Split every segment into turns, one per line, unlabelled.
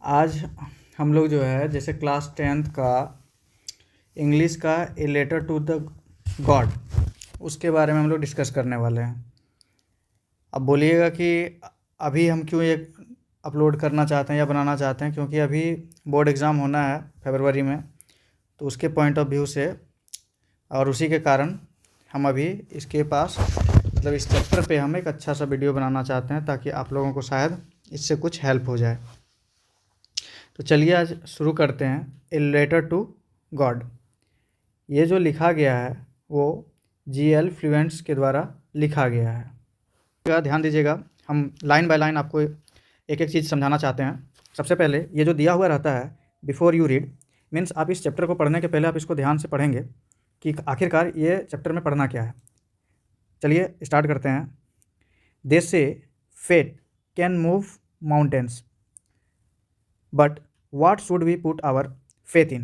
आज हम लोग जो है जैसे क्लास 10th का इंग्लिश का a letter to the god उसके बारे में हम लोग डिस्कस करने वाले हैं। अब बोलिएगा कि अभी हम क्यों ये अपलोड करना चाहते हैं या बनाना चाहते हैं, क्योंकि अभी बोर्ड एग्ज़ाम होना है फरवरी में, तो उसके पॉइंट ऑफ व्यू से और उसी के कारण हम अभी इसके पास मतलब इस चैप्टर पे हम एक अच्छा सा वीडियो बनाना चाहते हैं ताकि आप लोगों को शायद इससे कुछ हेल्प हो जाए। तो चलिए आज शुरू करते हैं ए लेटर टू गॉड। ये जो लिखा गया है वो GL फ्लुएंट्स के द्वारा लिखा गया है। ध्यान दीजिएगा, हम लाइन बाय लाइन आपको एक एक चीज़ समझाना चाहते हैं। सबसे पहले ये जो दिया हुआ रहता है बिफोर यू रीड, मीन्स आप इस चैप्टर को पढ़ने के पहले आप इसको ध्यान से पढ़ेंगे कि आखिरकार ये चैप्टर में पढ़ना क्या है। चलिए स्टार्ट करते हैं। They say faith can move mountains, but what should we put our faith in?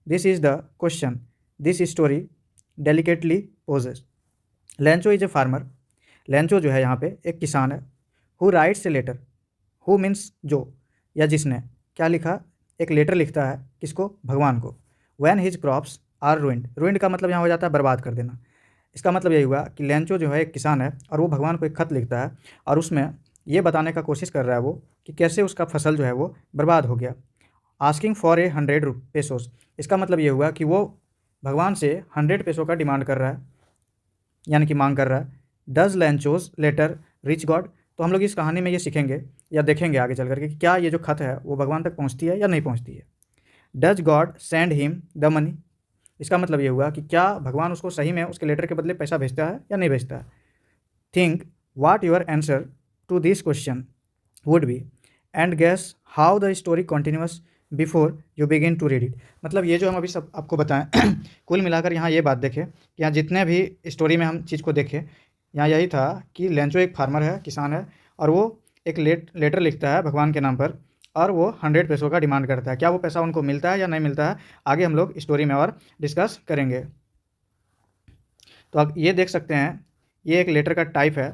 This is the question this story delicately poses. Lencho is a farmer. Lencho जो है यहाँ पे एक किसान है। Who writes a letter? Who means जो या जिसने क्या लिखा, एक लेटर लिखता है किसको, भगवान को। When his crops are ruined. ruined का मतलब यहाँ हो जाता है बर्बाद कर देना। इसका मतलब यही हुआ कि लेंचो जो है एक किसान है और वो भगवान को एक खत लिखता है और उसमें ये बताने का कोशिश कर रहा है वो कि कैसे उसका फसल जो है वो बर्बाद हो गया। आस्किंग फॉर 100 पेसोस, इसका मतलब ये हुआ कि वो भगवान से 100 पेसो का डिमांड कर रहा है, यानी कि मांग कर रहा है। Does Lencho's letter reach God, तो हम लोग इस कहानी में ये सीखेंगे या देखेंगे आगे चल करके कि क्या ये जो खत है वो भगवान तक पहुंचती है या नहीं पहुंचती है। Does God send him the money, इसका मतलब ये हुआ कि क्या भगवान उसको सही में उसके लेटर के बदले पैसा भेजता है या नहीं भेजता है। Think what your answer to this question would be and guess how the story continuous before you begin to read it. मतलब ये जो हम अभी सब आपको बताएं कुल मिलाकर यहाँ ये बात देखें कि यहाँ जितने भी स्टोरी में हम चीज़ को देखें, यहाँ यही था कि लेंचो एक फार्मर है, किसान है, और वो एक लेटर लिखता है भगवान के नाम पर और वो 100 पेसों का डिमांड करता है। क्या वो पैसा उनको मिलता है या नहीं मिलता है, आगे हम लोग स्टोरी में और डिस्कस करेंगे। तो आप ये देख सकते हैं ये एक लेटर का टाइप है,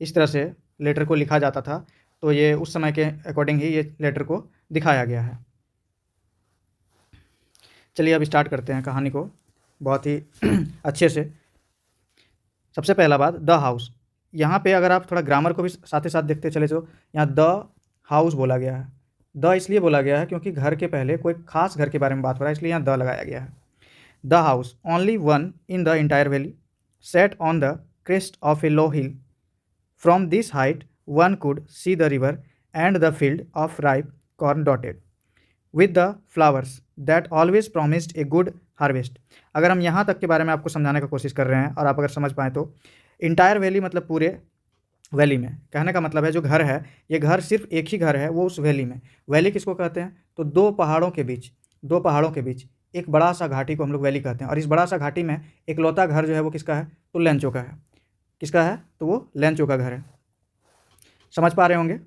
इस तरह से लेटर को लिखा जाता था, तो ये उस समय के अकॉर्डिंग ही ये लेटर को दिखाया गया है। चलिए अब स्टार्ट करते हैं कहानी को बहुत ही अच्छे से। सबसे पहला बात द हाउस, यहाँ पे अगर आप थोड़ा ग्रामर को भी साथ ही साथ देखते चले तो यहाँ द हाउस बोला गया है। द इसलिए बोला गया है क्योंकि घर के पहले कोई खास घर के बारे में बात हो रहा है, इसलिए यहाँ द लगाया गया है। The house only one in the entire valley set on the crest of A low hill, from this height one could see the river and the field of ripe corn dotted with the flowers that always promised a good harvest. अगर हम यहाँ तक के बारे में आपको समझाने का कोशिश कर रहे हैं और आप अगर समझ पाएँ तो इंटायर वैली मतलब पूरे वैली में, कहने का मतलब है जो घर है ये घर सिर्फ एक ही घर है वो उस वैली में। वैली किसको कहते हैं, तो दो पहाड़ों के बीच एक बड़ा सा घाटी को हम लोग वैली कहते हैं। और इस बड़ा सा घाटी में एक लौता घर जो है वो किसका है, तो लेंचो का है। किसका है, तो वो लेंचो का घर है। समझ पा रहे होंगे,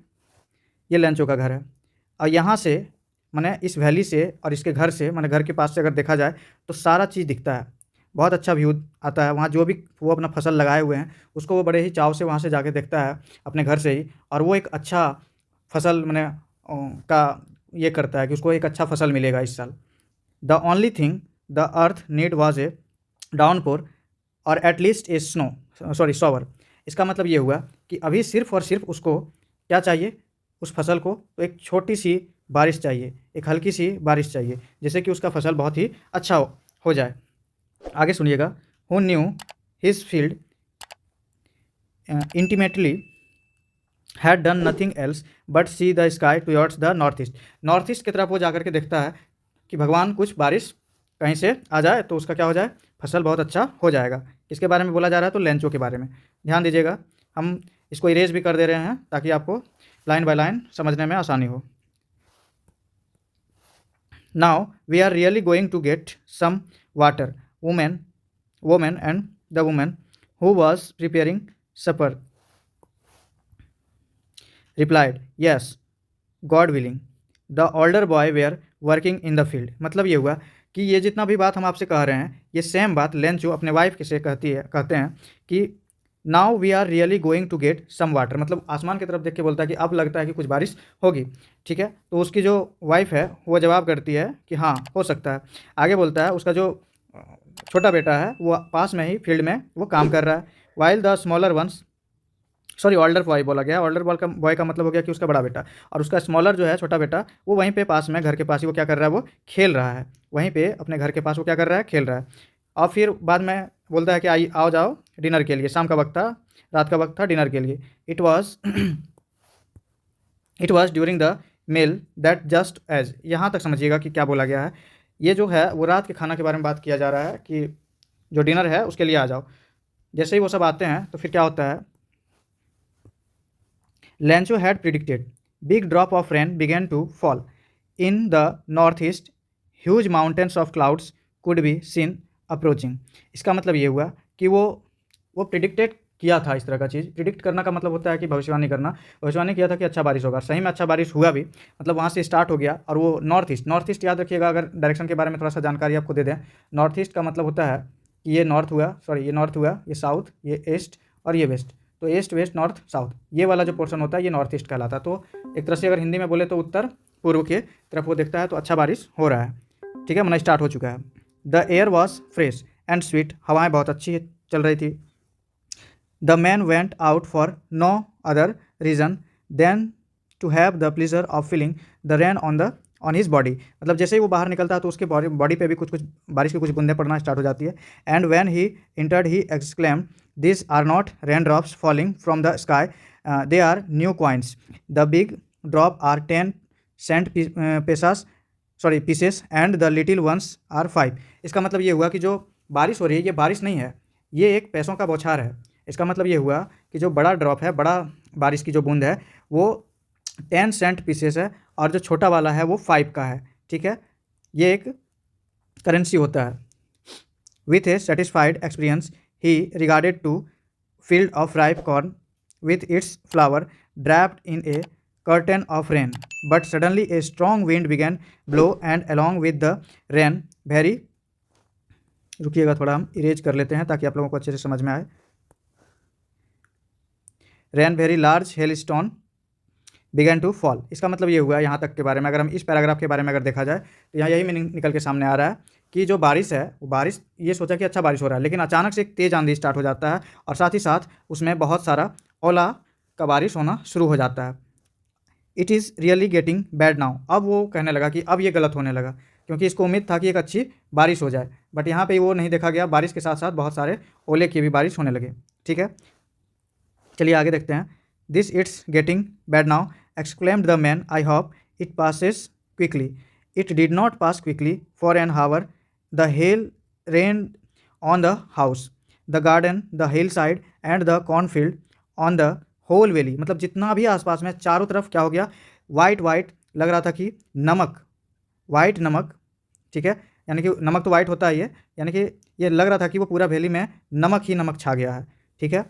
ये लेंचो का घर है। और यहाँ से माने इस वैली से और इसके घर से, माने घर के पास से अगर देखा जाए तो सारा चीज़ दिखता है, बहुत अच्छा व्यू आता है। वहाँ जो भी वो अपना फसल लगाए हुए हैं उसको वो बड़े ही चाव से वहाँ से जाके देखता है अपने घर से ही, और वो एक अच्छा फसल माने का ये करता है कि उसको एक अच्छा फसल मिलेगा इस साल। The only thing the earth need was a downpour और एटलीस्ट ए शॉवर। इसका मतलब ये हुआ कि अभी सिर्फ और सिर्फ उसको क्या चाहिए, उस फसल को तो एक छोटी सी बारिश चाहिए, एक हल्की सी बारिश चाहिए, जिससे कि उसका फसल बहुत ही अच्छा हो जाए। आगे सुनिएगा। Who knew his field intimately had done nothing else but see the sky towards the north east. North east की तरफ वो जाकर के देखता है कि भगवान कुछ बारिश कहीं से आ जाए तो उसका क्या हो जाए, फसल बहुत अच्छा हो जाएगा। किसके बारे में बोला जा रहा है, तो लेंचो के बारे में। ध्यान दीजिएगा, हम इसको इरेज भी कर दे रहे हैं ताकि आपको लाइन बाय लाइन समझने में आसानी हो। Now we are really going to get some water. Woman and the woman who was preparing supper replied, yes, God willing. The older boy were working in the field. मतलब ये हुआ कि ये जितना भी बात हम आपसे कह रहे हैं ये सेम बात लेंचो अपने वाइफ से कहते हैं कि now we are really going to get some water, मतलब आसमान की तरफ देख के बोलता है कि अब लगता है कि कुछ बारिश होगी। ठीक है, तो उसकी जो वाइफ है वो जवाब करती है कि हाँ हो सकता है। आगे बोलता है उसका जो छोटा बेटा है वो पास में ही फील्ड में वो काम कर रहा है। While the smaller once, sorry older boy बोला गया, ओल्डर बॉय का मतलब हो गया कि उसका बड़ा बेटा, और उसका स्मॉलर जो है छोटा बेटा वो वहीं पे पास में घर के पास ही वो क्या कर रहा है, वो खेल रहा है। वहीं पे अपने घर के पास वो क्या कर रहा है, खेल रहा है। और फिर बाद में बोलता है कि आई आओ जाओ डिनर के लिए, शाम का वक्त था, रात का वक्त था डिनर के लिए। It was during the meal that just as, यहाँ तक समझिएगा कि क्या बोला गया है। ये जो है वो रात के खाना के बारे में बात किया जा रहा है कि जो डिनर है उसके लिए आ जाओ। जैसे ही वो सब आते हैं तो फिर क्या होता है, Lancho had predicted. Big drop of rain began to fall. In the northeast, huge mountains of clouds could be seen approaching. इसका मतलब ये हुआ कि वो प्रिडिक्टेड किया था इस तरह का चीज़। प्रिडिक्ट करना का मतलब होता है कि भविष्यवाणी करना। भविष्यवाणी किया था कि अच्छा बारिश होगा, सही में अच्छा बारिश हुआ भी, मतलब वहाँ से स्टार्ट हो गया। और वो नॉर्थ ईस्ट याद रखिएगा, अगर डायरेक्शन के बारे में थोड़ा सा जानकारी आपको दे दें। नॉर्थ ईस्ट का मतलब होता है कि ये नॉर्थ हुआ, सॉरी ये नॉर्थ हुआ, ये साउथ, ये ईस्ट और ये वेस्ट। तो ईस्ट वेस्ट नॉर्थ साउथ, ये वाला जो पोर्शन होता है ये नॉर्थ ईस्ट कहलाता है। तो एक तरह से अगर हिंदी में बोले तो उत्तर पूर्व के तरफ वो देखता है तो अच्छा बारिश हो रहा है। ठीक है, मतलब स्टार्ट हो चुका है। The air was fresh and sweet, हवाएं बहुत अच्छी चल रही थी। The man went out for no other reason than to have the pleasure of feeling the rain on his body, मतलब जैसे ही वो बाहर निकलता है तो उसके बॉडी पे भी कुछ कुछ बारिश की कुछ बूंदें पड़ना स्टार्ट हो जाती है। And when he entered he exclaimed, this are not rain drops falling from the sky, they are new coins, the big drop are 10 cent pieces and the little ones are 5। इसका मतलब ये हुआ कि जो बारिश हो रही है ये बारिश नहीं है, ये एक पैसों का बौछार है। इसका मतलब ये हुआ कि जो बड़ा ड्रॉप है, बड़ा बारिश की जो बूंद है वो 10 सेंट पीसेस है, और जो छोटा वाला है वो 5 का है। ठीक है, ये एक करेंसी होता है। With a satisfied experience he regarded to field of ripe corn with its flower draped in a curtain of rain, but suddenly a strong wind began blow and along with the rain very, रुकिएगा थोड़ा हम erase कर लेते हैं ताकि आप लोगों को अच्छे से समझ में आए। Rain very large hail stone began to fall, इसका मतलब ये हुआ यहाँ तक के बारे में। अगर हम इस पैराग्राफ के बारे में अगर देखा जाए तो यहाँ यही मीनिंग निकल के सामने आ रहा है कि जो बारिश है वो बारिश, ये सोचा कि अच्छा बारिश हो रहा है, लेकिन अचानक से एक तेज़ आंधी स्टार्ट हो जाता है और साथ ही साथ उसमें बहुत सारा ओला का बारिश होना शुरू हो जाता है। It is really getting bad now, अब वो कहने लगा कि अब ये गलत होने लगा, क्योंकि इसको उम्मीद था कि एक अच्छी बारिश हो जाए, बट यहाँ पे वो नहीं देखा गया, बारिश के साथ साथ बहुत सारे ओले की भी बारिश होने लगे। ठीक है, चलिए आगे देखते हैं। This it's getting bad now exclaimed the man, I hope it passes quickly. It did not pass quickly. For an hour, the hail rained on the house, the garden, the hillside, and the cornfield, on the whole valley. मतलब जितना भी आसपास में चारों तरफ क्या हो गया, वाइट वाइट लग रहा था कि नमक, वाइट नमक। ठीक है, यानी कि नमक तो वाइट होता है ये, यानी कि ये लग रहा था कि वो पूरा वैली में नमक ही नमक छा गया है। ठीक है,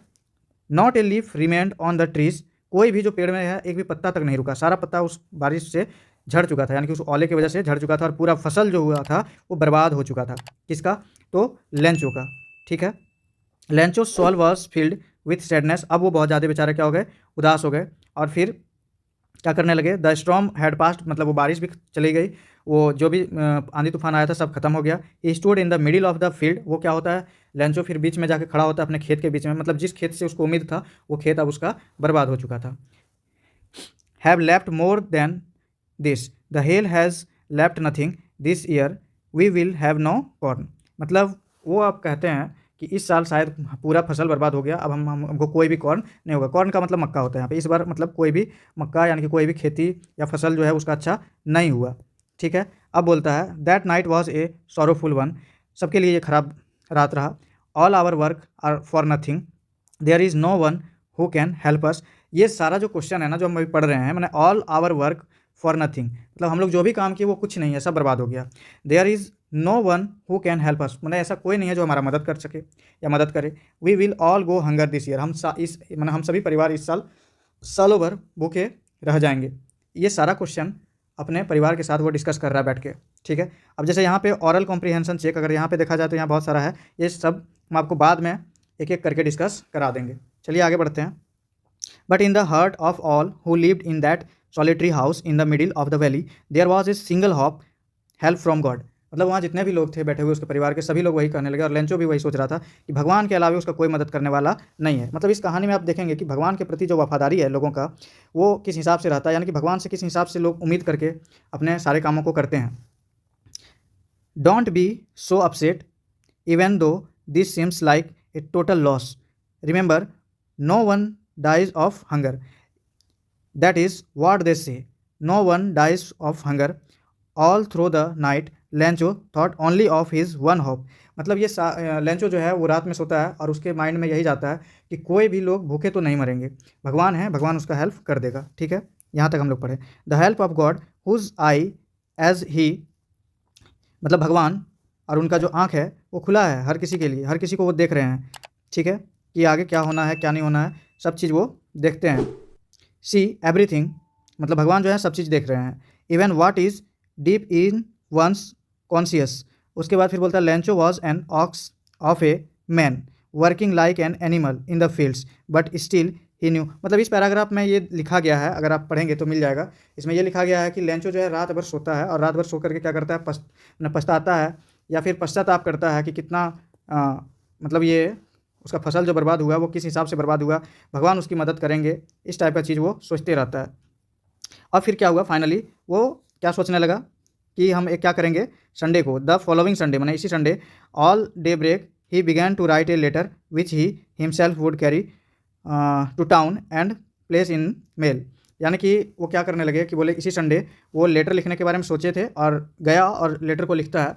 not a leaf remained on the trees, कोई भी जो पेड़ में है एक भी पत्ता तक नहीं रुका, सारा पत्ता उस बारिश से झड़ चुका था, यानी कि उस ओले की वजह से झड़ चुका था, और पूरा फसल जो हुआ था वो बर्बाद हो चुका था। किसका, तो लेंचो का। ठीक है, Lencho soul was filled with sadness, अब वो बहुत ज़्यादा बेचारे क्या हो गए, उदास हो गए, और फिर क्या करने लगे, द स्टॉर्म हैड पास्ट, मतलब वो बारिश भी चली गई, वो जो भी आंधी तूफान आया था सब खत्म हो गया। He stood in the middle of the field, वो क्या होता है, लेंचो फिर बीच में जाके खड़ा होता है अपने खेत के बीच में, मतलब जिस खेत से उसको उम्मीद था वो खेत अब उसका बर्बाद हो चुका था। Have left more than this, the hail has left nothing this year, we will have no corn, मतलब वो आप कहते हैं कि इस साल शायद पूरा फसल बर्बाद हो गया, अब हमको कोई भी कॉर्न नहीं होगा। कॉर्न का मतलब मक्का होता है यहाँ पे, इस बार मतलब कोई भी मक्का यानी कि कोई भी खेती या फसल जो है उसका अच्छा नहीं हुआ। ठीक है, अब बोलता है that night was a sorrowful one, सबके लिए ये खराब रात रहा। All our work are for nothing, there is no one who can help us, ये सारा जो क्वेश्चन है ना जो हम अभी पढ़ रहे हैं, मैंने all our work for nothing, मतलब हम लोग जो भी काम किए वो कुछ नहीं है, सब बर्बाद हो गया। There is no one who can help us, मतलब ऐसा कोई नहीं है जो हमारा मदद कर सके या मदद करे। We will all go hunger this year, हम सभी परिवार इस सालों भर भूखे रह जाएंगे। ये सारा क्वेश्चन अपने परिवार के साथ वो डिस्कस कर रहा है बैठ के। ठीक है, अब जैसे यहाँ पे ऑरल कॉम्प्रीहेंशन चेक अगर यहाँ पे देखा जाए तो यहाँ बहुत सारा है, ये सब मैं आपको बाद में एक एक करके डिस्कस करा देंगे। चलिए आगे बढ़ते हैं। But in the heart of all who lived in that solitary house in the middle of the valley there was a single hope help from God. मतलब वहाँ जितने भी लोग थे बैठे हुए उसके परिवार के, सभी लोग वही कहने लगे, और लेंचो भी वही सोच रहा था कि भगवान के अलावा उसका कोई मदद करने वाला नहीं है। मतलब इस कहानी में आप देखेंगे कि भगवान के प्रति जो वफादारी है लोगों का, वो किस हिसाब से रहता है, यानी कि भगवान से किस हिसाब से लोग उम्मीद करके अपने सारे कामों को करते हैं। Don't be so upset even though this seems like a total loss. Remember no one dies of hunger, that is what they say, no one dies of hunger all through the night Lencho thought only of his one hope. मतलब ये Lencho जो है वो रात में सोता है और उसके माइंड में यही जाता है कि कोई भी लोग भूखे तो नहीं मरेंगे, भगवान है, भगवान उसका हेल्प कर देगा। ठीक है, यहाँ तक हम लोग पढ़े। The help of God whose eye as he, मतलब भगवान और उनका जो आँख है वो खुला है हर किसी के लिए, हर किसी को वो देख रहे हैं। ठीक है, कि आगे क्या होना है क्या नहीं होना है, सब चीज़ वो देखते हैं। सी एवरीथिंग, मतलब भगवान जो है सब चीज़ देख रहे हैं। Even what is deep in one's conscious. उसके बाद फिर बोलता है Lencho was an ox of a man working like an animal in the fields but still he knew. मतलब इस पैराग्राफ में ये लिखा गया है, अगर आप पढ़ेंगे तो मिल जाएगा। इसमें ये लिखा गया है कि लेंचो जो है रात भर सोता है और रात भर सो करके क्या करता है, पछताता है या फिर पश्चाताप करता है कि कितना मतलब ये उसका फसल जो बर्बाद हुआ वो किस हिसाब से बर्बाद हुआ, भगवान उसकी मदद करेंगे, इस टाइप का चीज़ वो सोचते रहता है। और फिर क्या हुआ, फाइनली वो क्या सोचने लगा कि हम एक क्या करेंगे, संडे को, द फॉलोइंग संडे, मैंने इसी Sunday, all daybreak he began to write a letter which he himself would carry to town and place in mail. यानी कि वो क्या करने लगे कि बोले इसी संडे वो लेटर लिखने के बारे में सोचे थे और गया और लेटर को लिखता है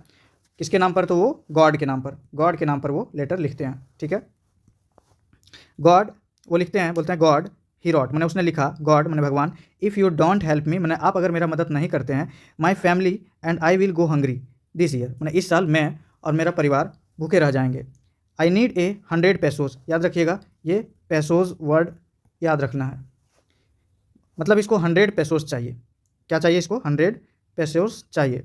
किसके नाम पर, तो वो गॉड के नाम पर, गॉड के नाम पर वो लेटर लिखते हैं। ठीक है, गॉड वो लिखते हैं, बोलते हैं गॉड ही रॉट, मैंने उसने लिखा, गॉड मैंने भगवान, if you don't help me, मैंने आप अगर मेरा मदद नहीं करते हैं, my family and I will go hungry this year, मैंने इस साल मैं और मेरा परिवार भूखे रह जाएंगे। आई नीड ए 100 पेसोज, याद रखिएगा ये पेसोज वर्ड याद रखना है, मतलब इसको 100 पेसोज चाहिए। क्या चाहिए इसको, 100 पेसोज चाहिए।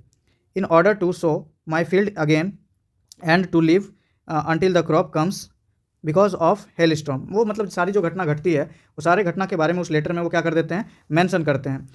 In order to sow my field again and to live until the crop comes because of hail storm. वो मतलब सारी जो घटना घटती है वो सारे घटना के बारे में उस लेटर में वो क्या कर देते हैं, मेंशन करते हैं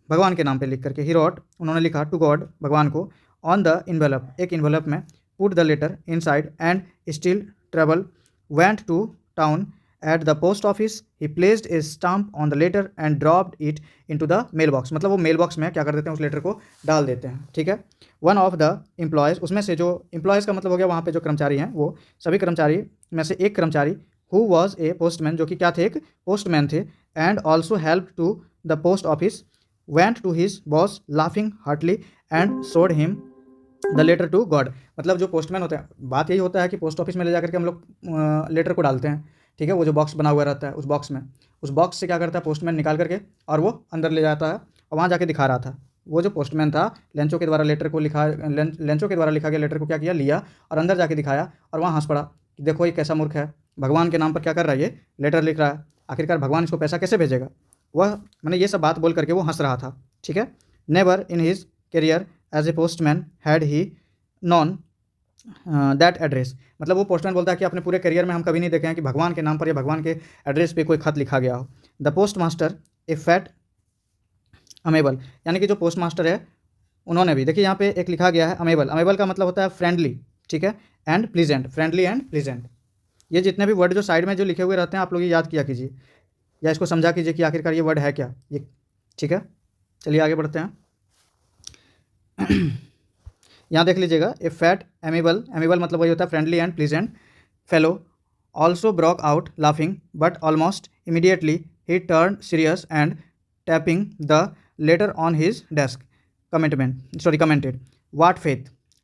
भगवान के नाम पे लिख करके। ही रॉट, उन्होंने लिखा, टू गॉड, भगवान को, ऑन द इन्वेलप, एक इन्वेलप में, put the letter inside and still ट्रेवल went to town at the post office he placed a stamp on the letter and dropped it into the mail box. मतलब वो mail box में क्या कर देते हैं, उस लेटर को डाल देते हैं। ठीक है, वन ऑफ द एम्प्लॉयज़, उसमें से जो एम्प्लॉयज़ का मतलब हो गया वहाँ पे जो कर्मचारी हैं, वो सभी कर्मचारी में से एक कर्मचारी, हु वॉज ए पोस्टमैन, जो कि क्या थे, एक पोस्टमैन थे, and also help to the post office, went to his boss laughing heartily and showed him the letter to God. मतलब जो पोस्टमैन होते हैं, बात यही होता है कि पोस्ट ऑफिस में ले जाकर के हम लोग लेटर को डालते हैं। ठीक है, वो जो बॉक्स बना हुआ रहता है उस बॉक्स से क्या करता है पोस्टमैन, निकाल करके और वो अंदर ले जाता है और वहाँ जाके दिखा रहा था। वो जो पोस्टमैन था, लेंचो के द्वारा लेटर को लिखा, लेंचो के द्वारा लिखा गया लेटर को क्या किया, लिया और अंदर जाके दिखाया और वहाँ हंस पड़ा कि देखो ये कैसा मूर्ख है, भगवान के नाम पर क्या कर रहा है, ये लेटर लिख रहा है, आखिरकार भगवान इसको पैसा कैसे भेजेगा। वह मैंने ये सब बात बोल करके वो हंस रहा था। ठीक है, never in his career as a postman had he known that address. मतलब वो पोस्टमैन बोलता है कि अपने पूरे करियर में हम कभी नहीं देखे हैं कि भगवान के नाम पर या भगवान के एड्रेस पे कोई खत लिखा गया हो। The post master a fat amiable, यानी कि जो पोस्ट मास्टर है उन्होंने भी, देखिए यहाँ पे एक लिखा गया है अमेबल, अमेबल का मतलब होता है फ्रेंडली। ठीक है, and pleasant, friendly and pleasant, ये जितने भी वर्ड जो साइड में जो लिखे हुए रहते हैं आप लोग ये याद किया कीजिए या इसको समझा कीजिए कि आखिरकार ये वर्ड है क्या ये। ठीक है, चलिए आगे बढ़ते हैं। यहाँ देख लीजिएगा, ए फैट एमेबल, एमेबल मतलब वही होता है friendly and pleasant fellow, also broke out laughing but almost immediately he turn serious and tapping the letter on his desk commented what faith,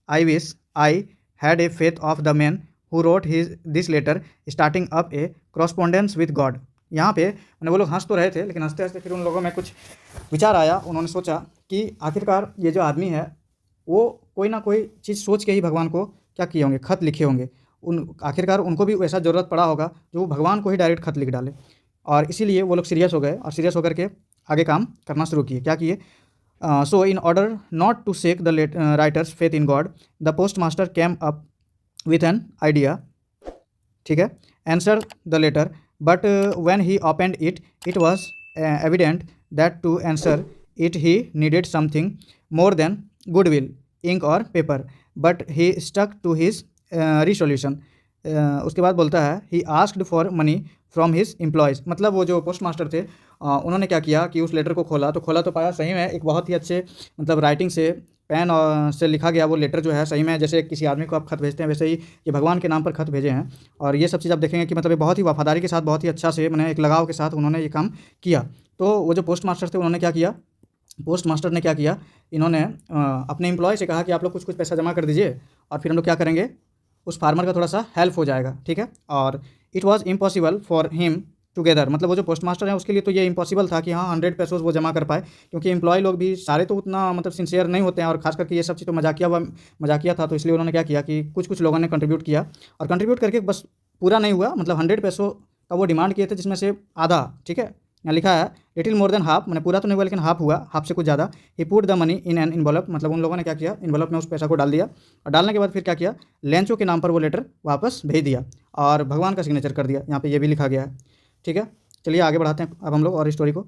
I wish I had a faith of the man who wrote his this letter starting up a correspondence with God. यहाँ पे मैंने वो लोग हंस तो रहे थे लेकिन हंसते हंसते फिर उन लोगों में कुछ विचार आया, उन्होंने सोचा कि आखिरकार ये जो आदमी है वो कोई ना कोई चीज़ सोच के ही भगवान को क्या किए होंगे, खत लिखे होंगे। आखिरकार उनको भी वैसा ज़रूरत पड़ा होगा जो वो भगवान को ही डायरेक्ट खत लिख डाले, और इसीलिए वो लोग सीरियस हो गए और सीरियस होकर के आगे काम करना शुरू किए। क्या किए, so in order not to shake the writer's faith in God the post master came up with an idea. ठीक है, answer the letter, but when he opened it, it was evident that to answer it he needed something more than goodwill, ink or paper. But he stuck to his resolution. उसके बाद बोलता है he asked for money from his employees. मतलब वो जो post master थे उन्होंने क्या किया कि उस लेटर को खोला तो पाया सही में एक बहुत ही अच्छे मतलब राइटिंग से पेन और से लिखा गया वो लेटर जो है सही में जैसे किसी आदमी को आप खत भेजते हैं वैसे ही ये भगवान के नाम पर खत भेजे हैं। और ये सब चीज़ आप देखेंगे कि मतलब ये बहुत ही वफादारी के साथ बहुत ही अच्छा से मैंने एक लगाव के साथ उन्होंने ये काम किया। तो वो जो पोस्ट मास्टर थे उन्होंने क्या किया, पोस्ट मास्टर ने क्या किया, इन्होंने अपने एम्प्लॉय से कहा कि आप लोग कुछ पैसा जमा कर दीजिए और फिर हम लोग क्या करेंगे, उस फार्मर का थोड़ा सा हेल्प हो जाएगा, ठीक है। और it was impossible for him together, मतलब वो जो पोस्ट मास्टर है उसके लिए तो ये इम्पॉसिबल था कि हाँ 100 पेसोस वो जमा कर पाए, क्योंकि एम्प्लॉय लोग भी सारे तो उतना मतलब सिंसियर नहीं होते हैं और खास करके ये सब चीज़ तो मजाकिया था। तो इसलिए उन्होंने क्या किया कि कुछ लोगों ने कंट्रीब्यूट किया और कंट्रीब्यूट करके बस पूरा नहीं हुआ, मतलब 100 पैसों का वो डिमांड किए थे जिसमें से आधा, ठीक है, यहाँ लिखा है लिटिल मोर देन हाफ, मैंने पूरा तो नहीं हुआ लेकिन हाफ हुआ, हाफ से कुछ ज़्यादा। He put the money in an envelope, मतलब उन लोगों ने क्या किया, इन्वॉल्व में उस पैसा को डाल दिया और डालने के बाद फिर क्या किया, लेंचो के नाम पर वो लेटर वापस भेज दिया और भगवान का सिग्नेचर कर दिया। यहाँ पे ये भी लिखा गया है, ठीक है। चलिए आगे बढ़ाते हैं अब हम लोग और स्टोरी को।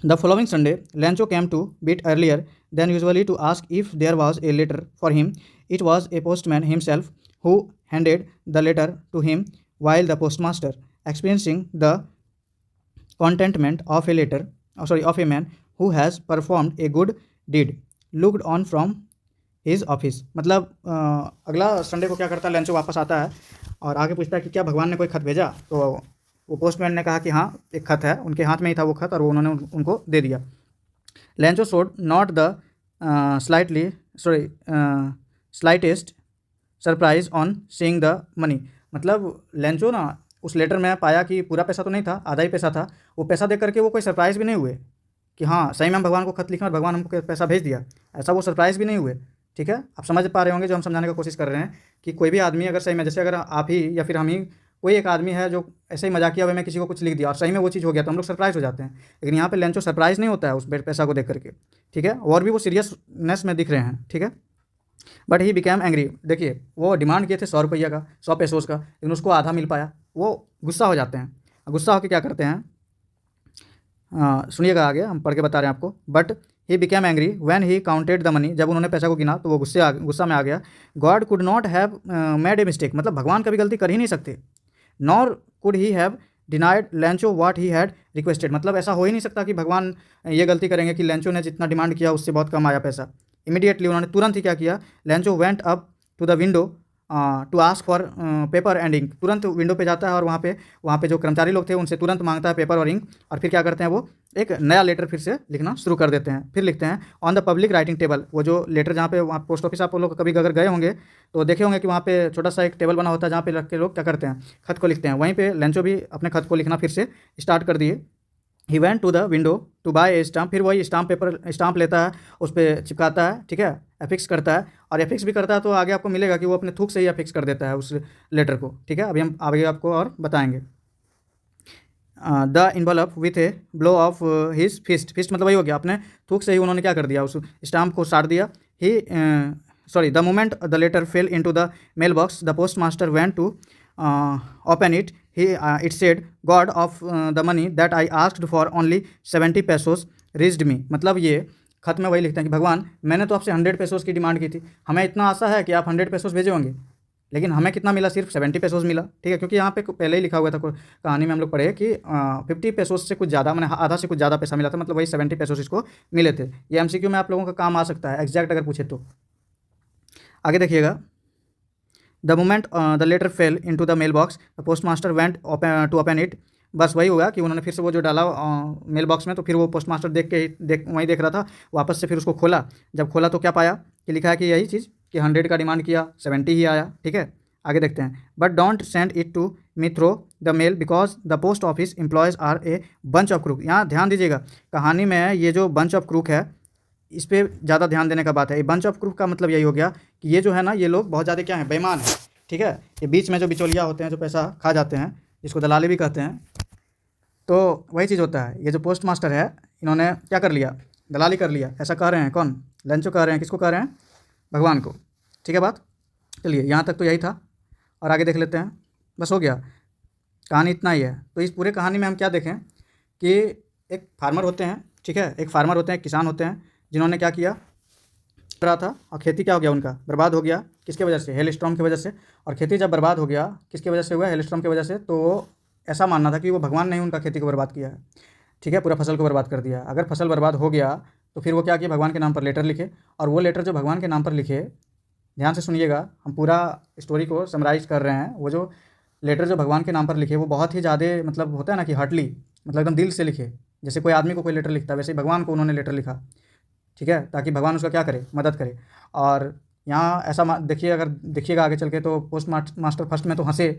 The following Sunday Lencho came to bit earlier than usually to ask if there was a letter for him. It was a postman himself who handed the letter to him while the postmaster, experiencing the contentment of a man who has performed a good deed, looked on from his office। मतलब अगला Sunday को क्या करता है, Lencho वापस आता है और आगे पूछता है कि क्या भगवान ने कोई खत भेजा। तो वो पोस्टमैन ने कहा कि हाँ एक खत है, उनके हाथ में ही था वो खत और वो उन्होंने उनको दे दिया। Lencho showed not the slightest surprise on seeing the money. मतलब लेंचो ना उस लेटर में पाया कि पूरा पैसा तो नहीं था, आधा ही पैसा था। वो पैसा देख करके वो कोई सरप्राइज़ भी नहीं हुए कि हाँ सही में हम भगवान को खत लिखें और भगवान हमको पैसा भेज दिया, ऐसा वो सरप्राइज़ भी नहीं हुए, ठीक है। आप समझ पा रहे होंगे जो हम समझाने की कोशिश कर रहे हैं कि कोई भी आदमी अगर सही में, जैसे अगर आप ही या फिर हम ही कोई एक आदमी है जो ऐसे ही मजाकिया वे में किसी को कुछ लिख दिया और सही में वो चीज़ हो गया तो हम लोग सरप्राइज़ हो जाते हैं। लेकिन यहाँ पे लेंचो सरप्राइज़ नहीं होता है उस पैसा को देख करके, ठीक है, और भी वो सीरियसनेस में दिख रहे हैं, ठीक है। बट ही बिकेम एंग्री, देखिए वो डिमांड किए थे 100 रुपया का, 100 पेसोस का, लेकिन उसको आधा मिल पाया, वो गुस्सा हो जाते हैं। गुस्सा होकर क्या करते हैं, सुनिएगा आगे हम पढ़ के बता रहे हैं आपको। But he became angry when he counted the money, जब उन्होंने पैसा को गिना तो वो गुस्सा में आ गया। God could not have made a mistake, मतलब भगवान कभी गलती कर ही नहीं सकते। Nor could he have denied Lencho what he had requested, मतलब ऐसा हो ही नहीं सकता कि भगवान ये गलती करेंगे कि लेंचो ने जितना डिमांड किया उससे बहुत कम आया पैसा। इमीडिएटली उन्होंने तुरंत ही क्या किया, Lencho went up to the window to ask for paper and ink, तुरंत विंडो पे जाता है और वहाँ पे जो कर्मचारी लोग थे उनसे तुरंत मांगता है पेपर और इंक, और फिर क्या करते हैं वो एक नया लेटर फिर से लिखना शुरू कर देते हैं। फिर लिखते हैं on the public writing table, वो जो लेटर जहाँ पे वहाँ पोस्ट ऑफिस आप लोग कभी अगर गए होंगे तो देखे होंगे कि वहाँ पे छोटा सा एक टेबल बना होता है जहाँ पे रख के लोग क्या करते हैं, खत को लिखते हैं। वहीं पे लेंचो भी अपने खत को लिखना फिर से स्टार्ट कर दिए। He went to the window to buy a stamp, फिर वही स्टाम्प लेता है, उस पर चिपकाता है, ठीक है, एफिक्स करता है, और एफिक्स भी करता है तो आगे आपको मिलेगा कि वो अपने थूक से ही एफिक्स कर देता है उस लेटर को, ठीक है। अभी हम आगे आपको और बताएंगे। The involve with a blow of his fist, मतलब वही हो गया, अपने थूक से ही उन्होंने क्या कर दिया, उस स्टाम्प को साड़ दिया। The moment the letter fell into the mail box the post master went to open it. It said, God of the money that I asked for only 70 pesos reached me। मतलब ये खत में वही लिखते हैं कि भगवान मैंने तो आपसे 100 पेसोस की डिमांड की थी, हमें इतना आशा है कि आप 100 पेसोस भेजे होंगे, लेकिन हमें कितना मिला, सिर्फ 70 पेसोस मिला, ठीक है। क्योंकि यहाँ पे पहले ही लिखा हुआ था कहानी में हम लोग पढ़े कि 50 पेसोस से कुछ ज़्यादा, मैंने आधा से कुछ ज़्यादा पैसा मिला था, मतलब वही 70 पेसोस इसको मिले थे। ये MCQ में आप लोगों का काम आ सकता है एग्जैक्ट अगर पूछे तो। आगे देखिएगा। The moment the letter fell into the mail box the post master went to open it. बस वही होगा कि उन्होंने फिर से वो जो डाला मेल बॉक्स में, तो फिर वो पोस्ट मास्टर वहीं देख रहा था, वापस से फिर उसको खोला। जब खोला तो क्या पाया कि लिखा है कि यही चीज़ कि 100 का डिमांड किया, 70 ही आया, ठीक है। आगे देखते हैं। But don't send it to me through the mail because the post office employees are a bunch of crook. यहाँ ध्यान दीजिएगा, कहानी में ये जो बंच ऑफ क्रूक है इस पर ज़्यादा ध्यान देने का बात है। ये बंच ऑफ क्रूक का मतलब यही हो गया कि ये जो है ना, ये लोग बहुत ज़्यादा क्या है, बेईमान है, ठीक है। ये बीच में जो बिचौलिया होते हैं जो पैसा खा जाते हैं, जिसको दलाली भी कहते हैं, तो वही चीज़ होता है। ये जो पोस्ट मास्टर है इन्होंने क्या कर लिया, दलाली कर लिया, ऐसा कह रहे हैं कौन, लेंचो कह रहे हैं, किसको कह रहे हैं, भगवान को, ठीक है बात। चलिए यहाँ तक तो यही था और आगे देख लेते हैं। बस हो गया, कहानी इतना ही है। तो इस पूरे कहानी में हम क्या देखें कि एक फार्मर होते हैं, ठीक है, एक फार्मर होते हैं, एक किसान होते हैं, जिन्होंने क्या किया, रहा था, और खेती क्या हो गया उनका, बर्बाद हो गया। किसके वजह से? हेल स्टॉर्म की वजह से। और खेती जब बर्बाद हो गया, किसकी वजह से हुआ? हेल स्टॉर्म की वजह से। तो वो ऐसा मानना था कि वो भगवान ने ही उनका खेती को बर्बाद किया है, ठीक है, पूरा फसल को बर्बाद कर दिया। अगर फसल बर्बाद हो गया तो फिर वो क्या किया, भगवान के नाम पर लेटर लिखे। और वो लेटर जो भगवान के नाम पर लिखे, ध्यान से सुनिएगा, हम पूरा स्टोरी को समराइज़ कर रहे हैं। वो जो लेटर जो भगवान के नाम पर लिखे, वो बहुत ही ज़्यादा, मतलब होता है ना कि हार्टली, मतलब एकदम दिल से लिखे। जैसे कोई आदमी को कोई लेटर लिखता है, वैसे ही भगवान को उन्होंने लेटर लिखा, ठीक है, ताकि भगवान उसका क्या करे, मदद करे। और यहाँ ऐसा देखिए, अगर देखिएगा आगे चल के, तो पोस्ट मास्टर फर्स्ट में तो हंसे,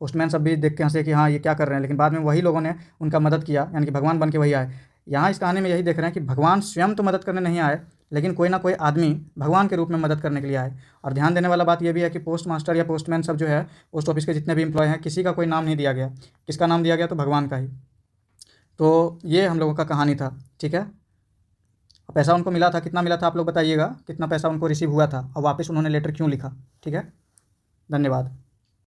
पोस्टमैन सब भी देख के हंसे कि हाँ ये क्या कर रहे हैं, लेकिन बाद में वही लोगों ने उनका मदद किया, यानी कि भगवान बन के वही आए। यहाँ इस कहानी में यही देख रहे हैं कि भगवान स्वयं तो मदद करने नहीं आए, लेकिन कोई ना कोई आदमी भगवान के रूप में मदद करने के लिए आए। और ध्यान देने वाला बात यह भी है कि पोस्ट मास्टर या पोस्टमैन सब जो है, पोस्ट ऑफिस के जितने भी एम्प्लॉय हैं, किसी का कोई नाम नहीं दिया गया। किसका नाम दिया गया? तो भगवान का ही। तो ये हम लोगों का कहानी था, ठीक है। पैसा उनको मिला था, कितना मिला था आप लोग बताइएगा, कितना पैसा उनको रिसीव हुआ था, और वापस उन्होंने लेटर क्यों लिखा, ठीक है। धन्यवाद।